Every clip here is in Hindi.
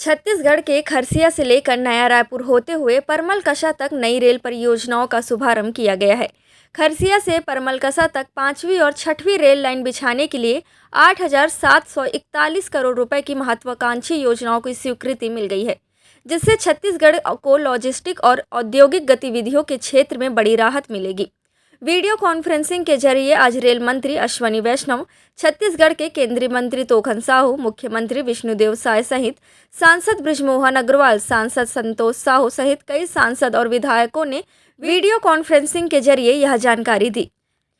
छत्तीसगढ़ के खरसिया से लेकर नया रायपुर होते हुए परमलकसा तक नई रेल परियोजनाओं का शुभारंभ किया गया है। खरसिया से परमलकसा तक 5वीं और 6वीं रेल लाइन बिछाने के लिए 8,741 करोड़ रुपए की महत्वाकांक्षी योजनाओं की स्वीकृति मिल गई है, जिससे छत्तीसगढ़ को लॉजिस्टिक और औद्योगिक गतिविधियों के क्षेत्र में बड़ी राहत मिलेगी। वीडियो कॉन्फ्रेंसिंग के जरिए आज रेल मंत्री अश्विनी वैष्णव, छत्तीसगढ़ के केंद्रीय मंत्री तोखन साहू, मुख्यमंत्री विष्णुदेव साय सहित सांसद बृजमोहन अग्रवाल, सांसद संतोष साहू सहित कई सांसद और विधायकों ने वीडियो कॉन्फ्रेंसिंग के जरिए यह जानकारी दी।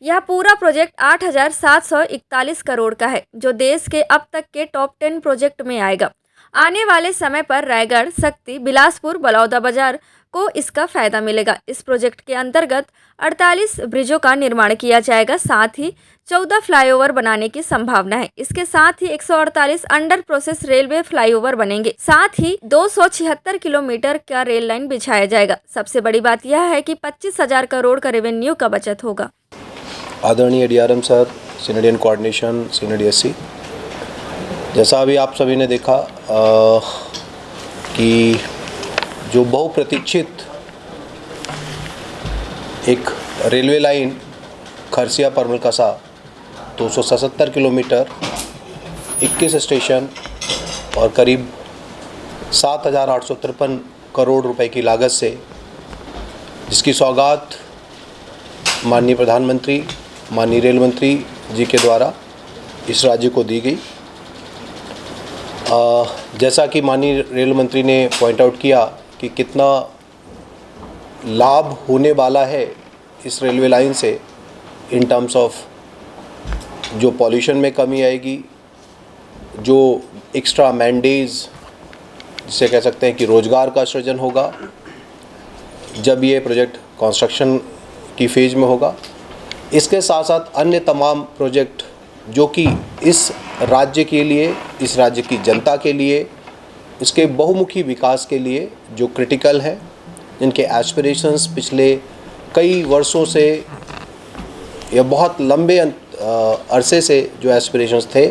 यह पूरा प्रोजेक्ट 8,741 करोड़ का है, जो देश के अब तक के टॉप 10 प्रोजेक्ट में आएगा। आने वाले समय पर रायगढ़, सक्ती, बिलासपुर, बलौदाबाजार को इसका फायदा मिलेगा। इस प्रोजेक्ट के अंतर्गत 48 ब्रिजों का निर्माण किया जाएगा, साथ ही 14 फ्लाईओवर बनाने की संभावना है। इसके साथ ही 148 अंडर प्रोसेस रेलवे फ्लाईओवर बनेंगे, साथ ही 276 किलोमीटर का रेल लाइन बिछाया जाएगा। सबसे बड़ी बात यह है कि 25,000 करोड़ का रेवेन्यू का बचत होगा। आदरणीय DRM sir, senior coordination, senior DSC, जैसा अभी आप सभी ने देखा कि जो बहुप्रतीक्षित एक railway line Kharsia Paramalkasa 277 kilometre, 21 station और करीब 7,853 करोड़ रुपए की लागत से, जिसकी सौगात माननीय प्रधानमंत्री, माननीय रेल मंत्री जी के द्वारा इस राज्य को दी गई। जैसा कि माननीय रेल मंत्री ने पॉइंट आउट किया कि कितना लाभ होने वाला है इस रेलवे लाइन से इन टर्म्स ऑफ जो पॉल्यूशन में कमी आएगी, जो एक्स्ट्रा मैंडेज जिसे कह सकते हैं कि रोज़गार का सृजन होगा जब ये प्रोजेक्ट कंस्ट्रक्शन की फेज़ में होगा। इसके साथ साथ अन्य तमाम प्रोजेक्ट जो कि इस राज्य के लिए, इस राज्य की जनता के लिए, इसके बहुमुखी विकास के लिए जो क्रिटिकल है, जिनके एस्पिरेशंस पिछले कई वर्षों से या बहुत लंबे अरसे से जो एस्पिरेशंस थे,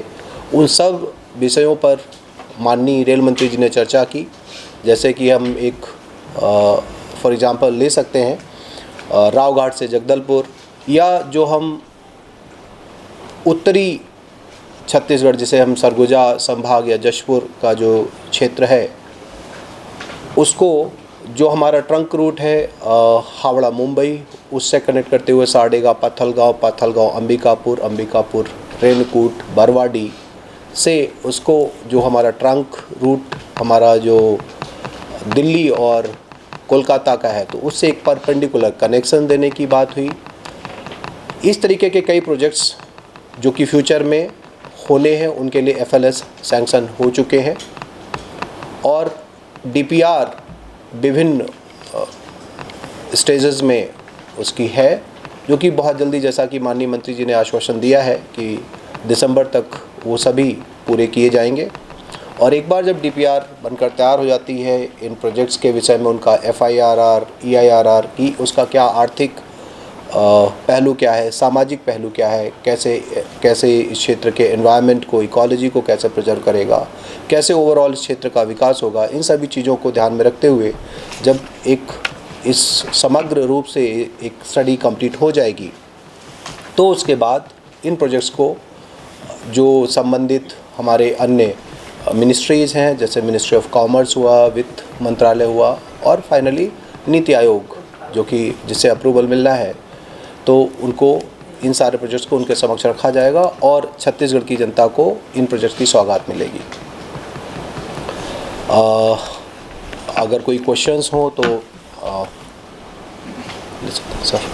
उन सब विषयों पर माननीय रेल मंत्री जी ने चर्चा की। जैसे कि हम एक फॉर एग्जांपल ले सकते हैं रावघाट से जगदलपुर, या जो हम उत्तरी छत्तीसगढ़ जिसे हम सरगुजा संभाग या जशपुर का जो क्षेत्र है, उसको जो हमारा ट्रंक रूट है हावड़ा मुंबई, उससे कनेक्ट करते हुए साडेगा, पत्थलगांव, अंबिकापुर, रेणुकूट, बरवाडी से उसको जो हमारा ट्रंक रूट हमारा जो दिल्ली और कोलकाता का है, तो उससे एक परपेंडिकुलर कनेक्शन देने की बात हुई। इस तरीके के कई प्रोजेक्ट्स जो कि फ्यूचर में होने हैं, उनके लिए FLS सैंक्शन हो चुके हैं और DPR विभिन्न स्टेजेस में उसकी है, जो कि बहुत जल्दी, जैसा कि माननीय मंत्री जी ने आश्वासन दिया है कि दिसंबर तक वो सभी पूरे किए जाएंगे। और एक बार जब DPR बनकर तैयार हो जाती है, इन प्रोजेक्ट्स के विषय में उनका FIRR, EIRR की उसका क्या आर्थिक पहलू क्या है, सामाजिक पहलू क्या है, कैसे इस क्षेत्र के एनवायरनमेंट को, इकोलॉजी को कैसे प्रिजर्व करेगा, कैसे ओवरऑल इस क्षेत्र का विकास होगा, इन सभी चीज़ों को ध्यान में रखते हुए जब इस समग्र रूप से एक स्टडी कंप्लीट हो जाएगी, तो उसके बाद इन प्रोजेक्ट्स को जो संबंधित हमारे अन्य मिनिस्ट्रीज़ हैं, जैसे मिनिस्ट्री ऑफ कॉमर्स हुआ, वित्त मंत्रालय हुआ और फाइनली नीति आयोग, जो कि जिससे अप्रूवल मिलना है, तो उनको इन सारे प्रोजेक्ट्स को उनके समक्ष रखा जाएगा और छत्तीसगढ़ की जनता को इन प्रोजेक्ट्स की सौगात मिलेगी। अगर कोई क्वेश्चंस हो तो सर।